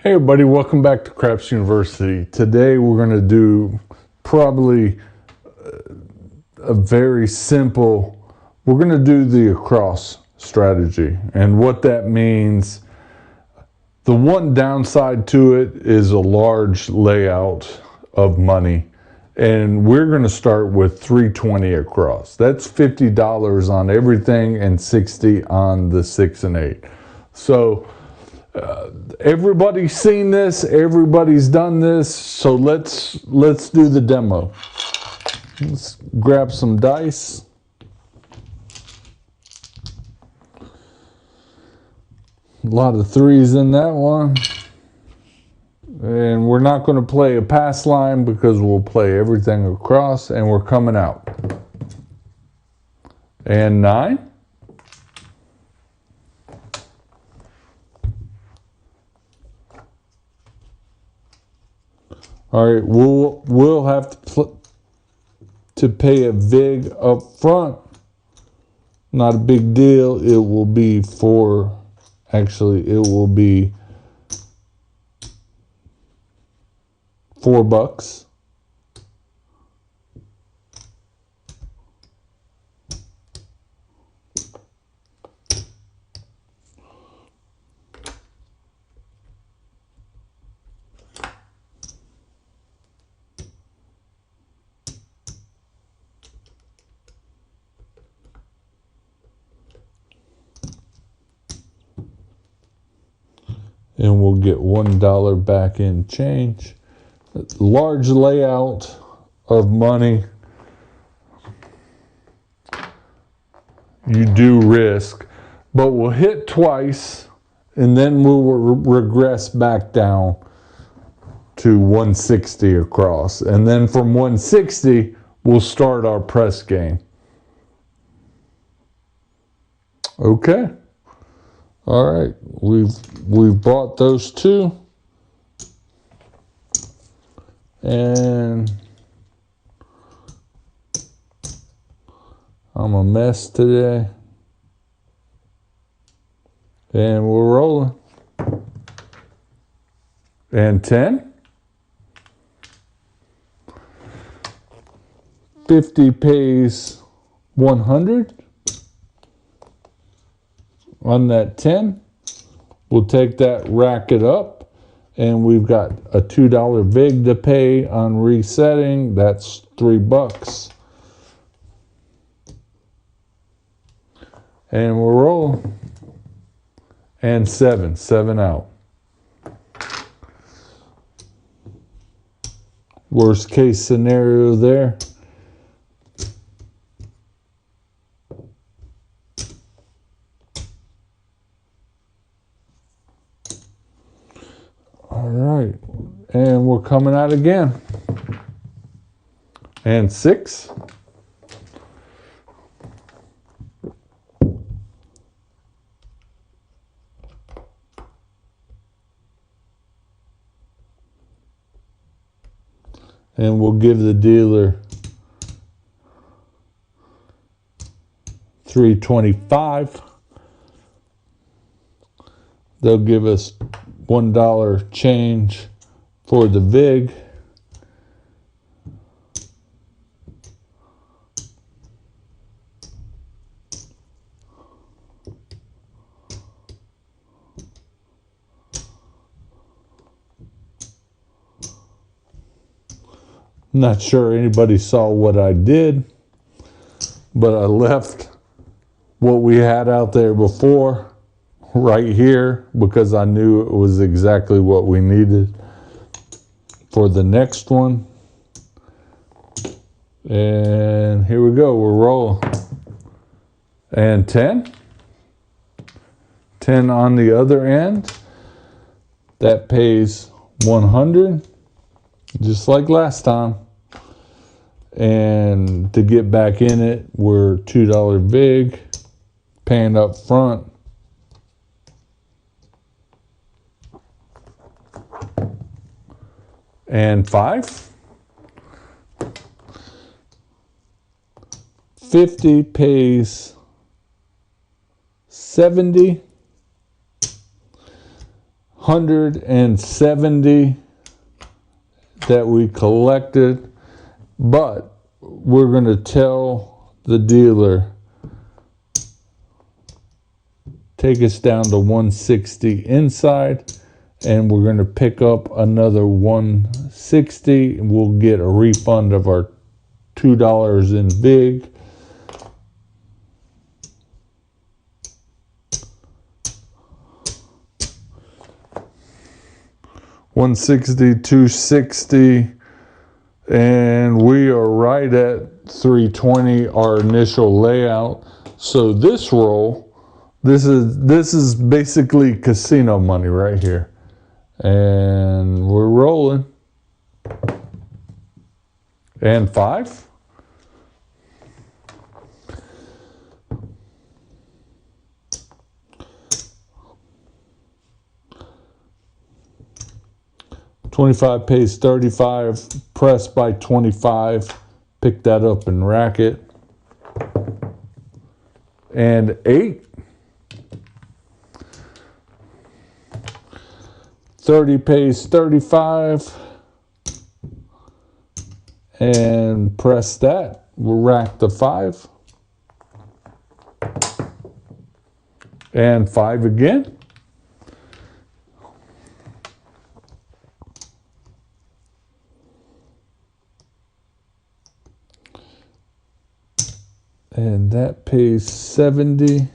Hey everybody, welcome back to Craps University. Today we're going to do probably a very simple, we're going to do the across strategy. And what that means, the one downside to it is a large layout of money. And we're going to start with 320 across. That's $50 on everything and 60 on the 6 and 8. So everybody's seen this, everybody's done this, so let's do the demo. Let's grab some dice. A lot of threes in that one. And we're not going to play a pass line because we'll play everything across, and we're coming out. And 9. All right, we'll have to pay a vig up front. Not a big deal. It will be it will be $4. And we'll get $1 back in change. Large layout of money. You do risk, but we'll hit twice and then we'll regress back down to 160 across. And then from 160, we'll start our press game. Okay. All right, we've bought those two, and I'm a mess today, and we're rolling. And 10, 50 pays 100. On that 10, we'll take that, rack it up, and we've got a $2 vig to pay on resetting. That's $3. And we're rolling. And 7 out. Worst case scenario there. All right, and we're coming out again. And 6. And we'll give the dealer 325. They'll give us $1 change for the vig. Not sure anybody saw what I did, but I left what we had out there before right here because I knew it was exactly what we needed for the next one. And here we go, we're rolling. And 10 on the other end. That pays 100, just like last time. And to get back in it, we're $2 vig, paying up front. And 5. 50 pays 70. 170 that we collected, but we're going to tell the dealer, take us down to 160 inside, and we're going to pick up another 160, and we'll get a refund of our $2 in big. $160, $260, and we are right at $320, our initial layout. So this roll, this is basically casino money right here, and we're rolling. And 5. $25 pays $35, press by 25, pick that up and rack it. And 8. 30 pays 35, and press that. We'll rack the 5. And 5 again. And that pays 70.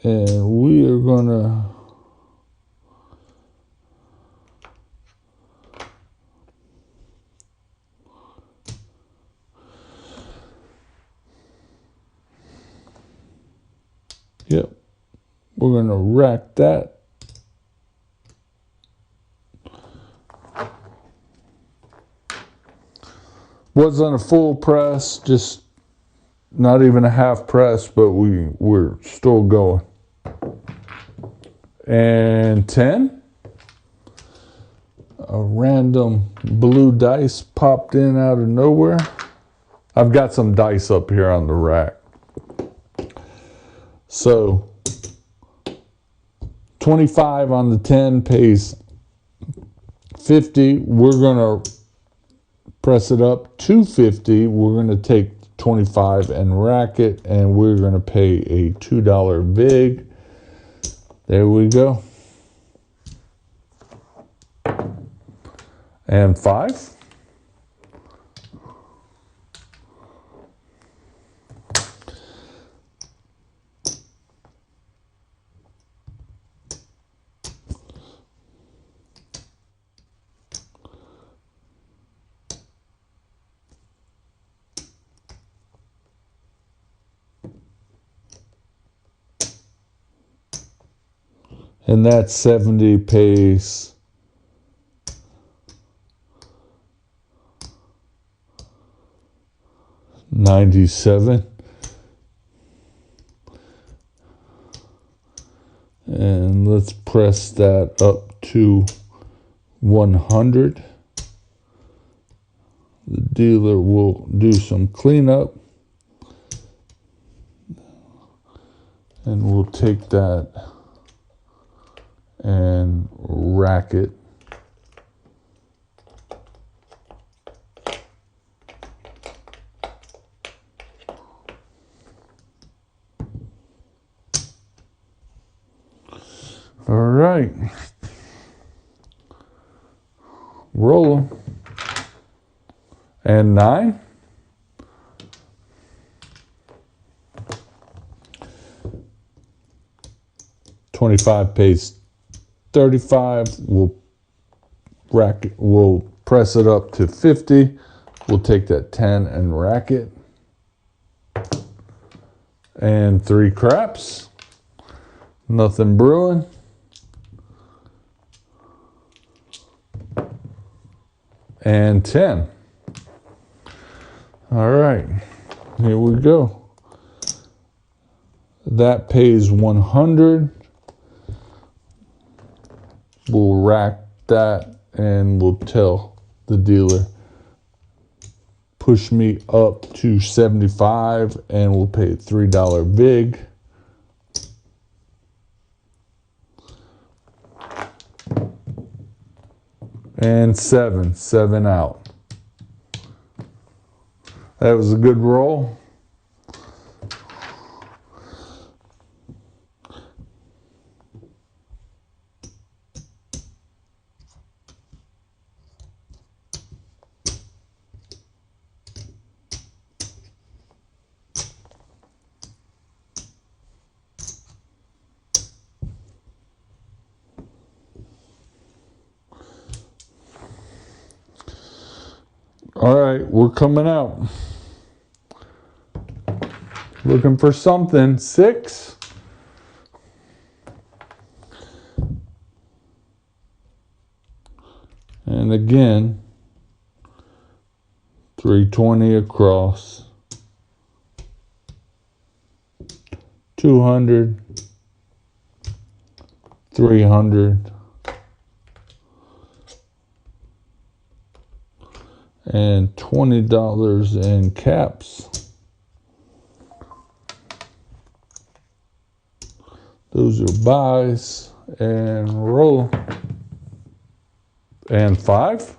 And we are gonna we're gonna rack that. Wasn't a full press, just not even a half press, but we're still going. And 10. A random blue dice popped in out of nowhere. I've got some dice up here on the rack. So 25 on the 10 pays 50. We're gonna press it up to 50. We're gonna take 25 and rack it, and we're gonna pay a $2 big. There we go. And 5. And that 70 pays $97. And let's press that up to 100. The dealer will do some cleanup, and we'll take that and rack it. All right, roll them. And 9. $25 pays 35. We'll rack it. We'll press it up to 50. We'll take that 10 and rack it. And 3 craps. Nothing brewing. And 10. All right, here we go. That pays 100. We'll rack that, and we'll tell the dealer, push me up to 75, and we'll pay a $3 vig. And seven out. That was a good roll. All right, we're coming out. Looking for something. 6. And again, 320 across. 200. 300. And $20 in caps. Those are buys. And roll. And 5.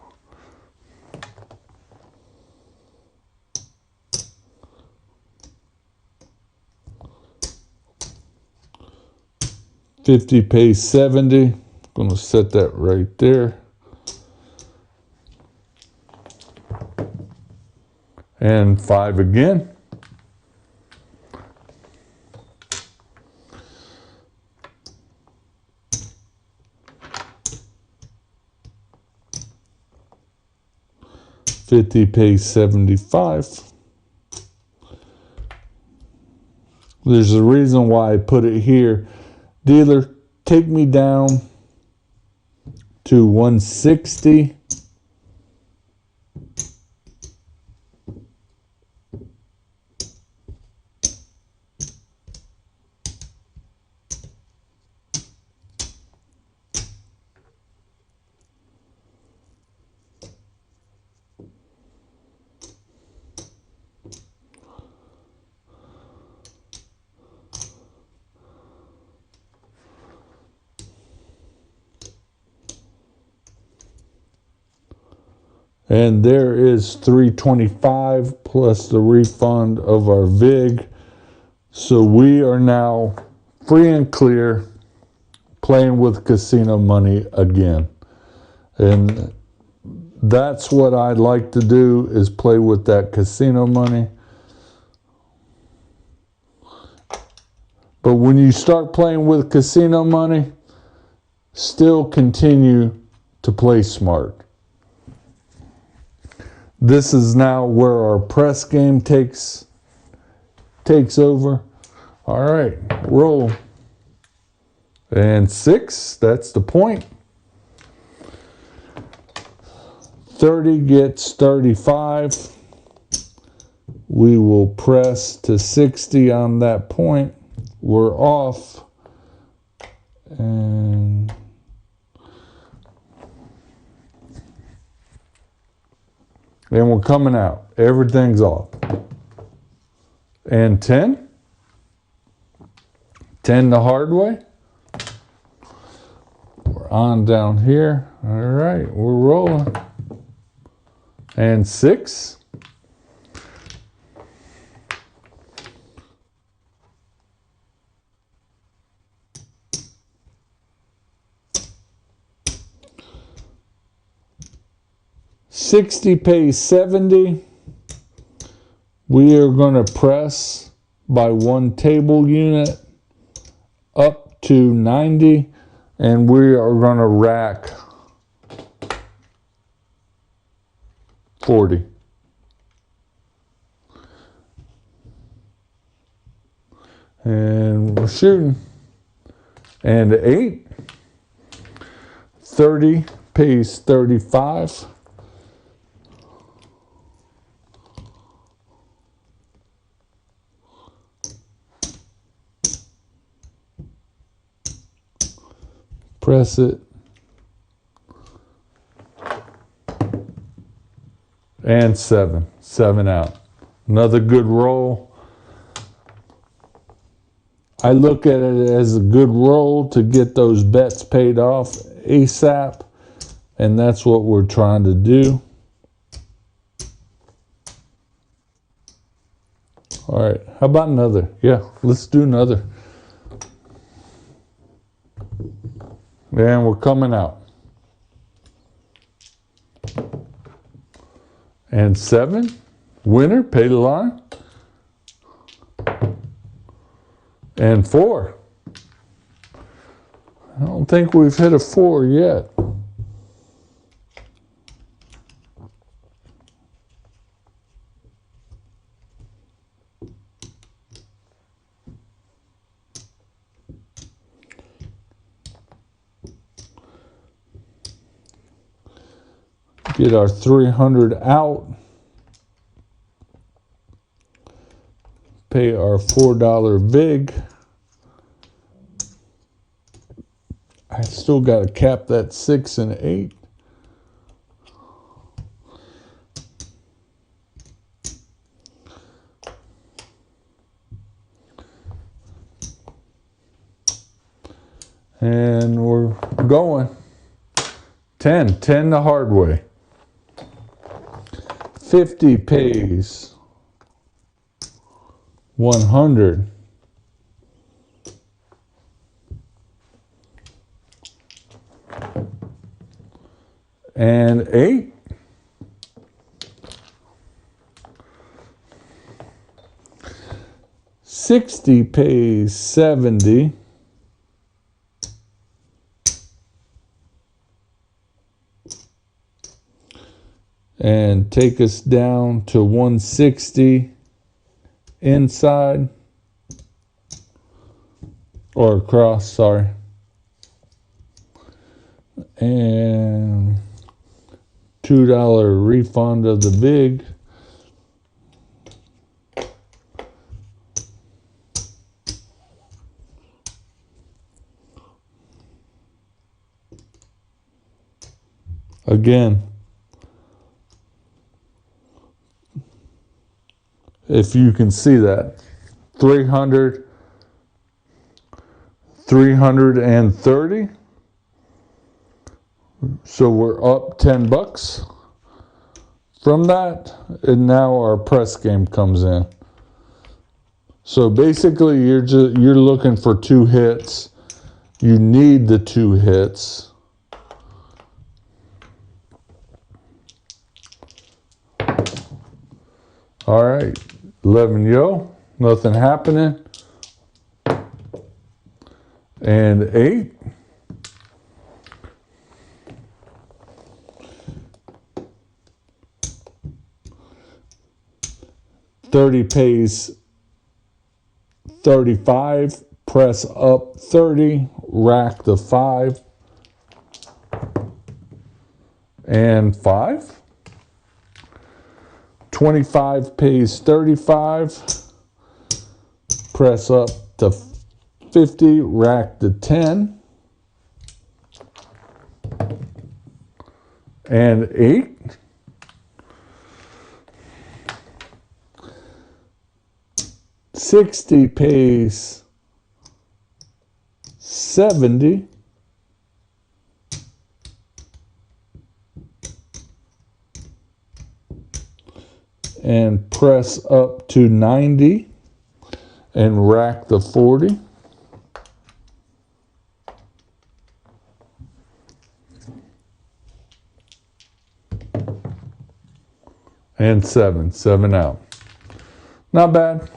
$50 pays $70. I'm going to set that right there. And 5 again. $50 pays $75. There's a reason why I put it here. Dealer, take me down to 160. And there is $325 plus the refund of our VIG. So we are now free and clear playing with casino money again. And that's what I like to do, is play with that casino money. But when you start playing with casino money, still continue to play smart. This is now where our press game takes over. All right, roll. And 6, that's the point. 30 gets 35. We will press to 60 on that point. We're off. And we're coming out. Everything's off. And 10. 10 the hard way. We're on down here. All right, we're rolling. And 6. $60 pays $70. We are going to press by 1 table unit up to 90, and we are going to rack 40. And we're shooting. And 8. 30 pays 35. Press it. And 7. 7 out. Another good roll. I look at it as a good roll to get those bets paid off ASAP. And that's what we're trying to do. All right, how about another? Yeah, let's do another. And we're coming out. And 7, winner, pay the line. And 4. I don't think we've hit a 4 yet. Get our 300 out. Pay our $4 vig. I still got to cap that 6 and 8. And we're going. 10 the hard way. 50 pays 100. And 8. 60 pays 70. And take us down to 160 inside. Or across, sorry. And $2 refund of the vig. Again, if you can see that, 300, 330. So we're up 10 bucks from that, and now our press game comes in. So basically you're looking for 2 hits. You need the 2 hits. All right, 11 yo, nothing happening. And 8. $30 pays 35, press up 30, rack the 5, and 5. 25 pays 35, press up to 50, rack the 10, and 8. 60 pays 70. And press up to 90 and rack the 40. And 7 out. Not bad.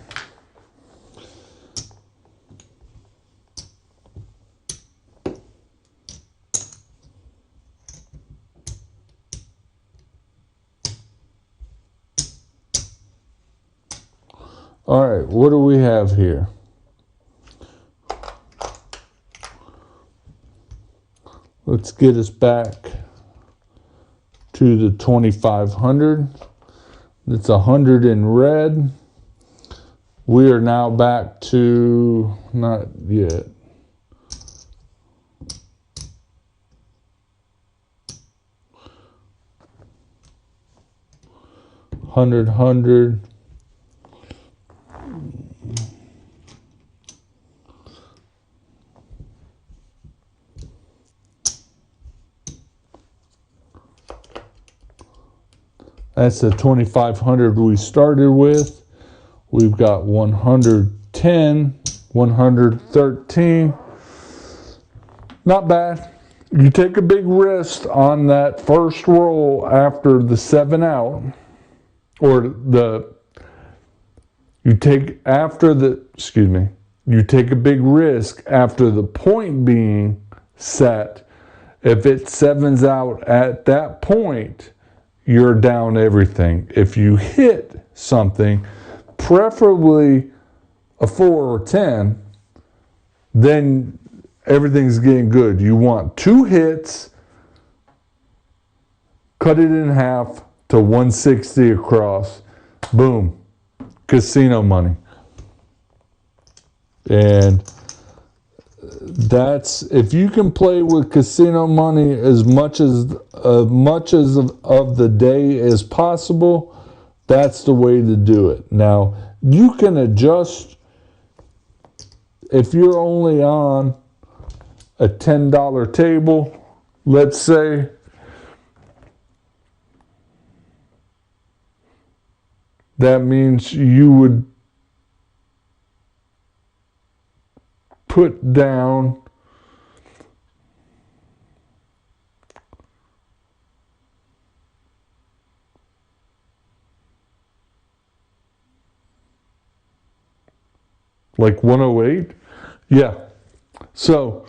All right, what do we have here? Let's get us back to the 2,500. It's 100 in red. We are now back to, not yet. 100. That's the 2,500 we started with. We've got 110, 113. Not bad. You take a big risk on that first roll after the 7 out, or you take a big risk after the point being set. If it 7s out at that point, you're down everything. If you hit something, preferably a 4 or 10, then everything's getting good. You want 2 hits, cut it in half to 160 across, boom, casino money. And that's, if you can play with casino money as much as of the day as possible, that's the way to do it. Now, you can adjust if you're only on a $10 table, let's say, that means you would put down like 108. Yeah. So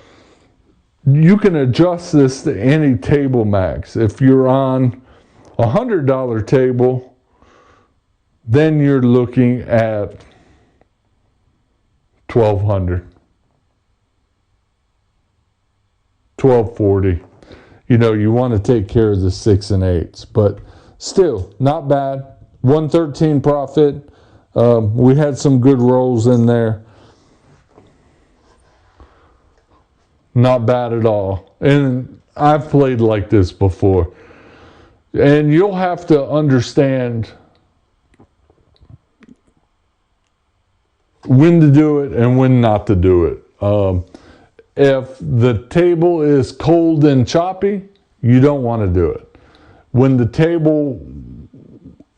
you can adjust this to any table max. If you're on a $100 table, then you're looking at 1,200, 1,240. You know, you want to take care of the 6 and 8s, but still not bad. 113 profit. We had some good rolls in there. Not bad at all. And I've played like this before. And you'll have to understand when to do it and when not to do it. If the table is cold and choppy, you don't want to do it. When the table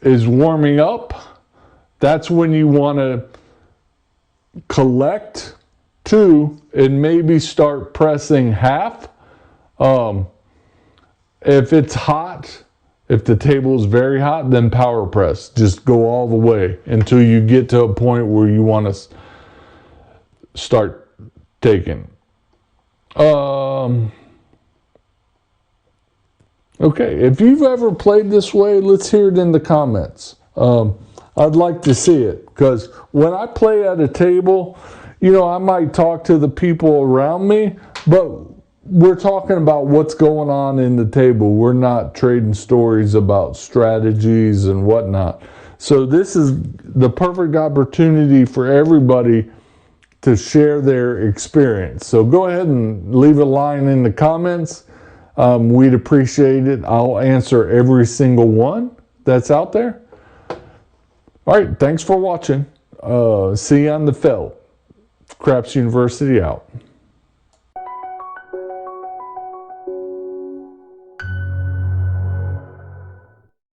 is warming up, that's when you want to collect 2 and maybe start pressing half. If it's hot, if the table is very hot, then power press. Just go all the way until you get to a point where you want to start taking. Okay, if you've ever played this way, let's hear it in the comments. I'd like to see it, because when I play at a table, you know, I might talk to the people around me, but we're talking about what's going on in the table. We're not trading stories about strategies and whatnot. So this is the perfect opportunity for everybody to share their experience. So go ahead and leave a line in the comments. We'd appreciate it. I'll answer every single one that's out there. All right, thanks for watching. See you on the felt. Craps University out.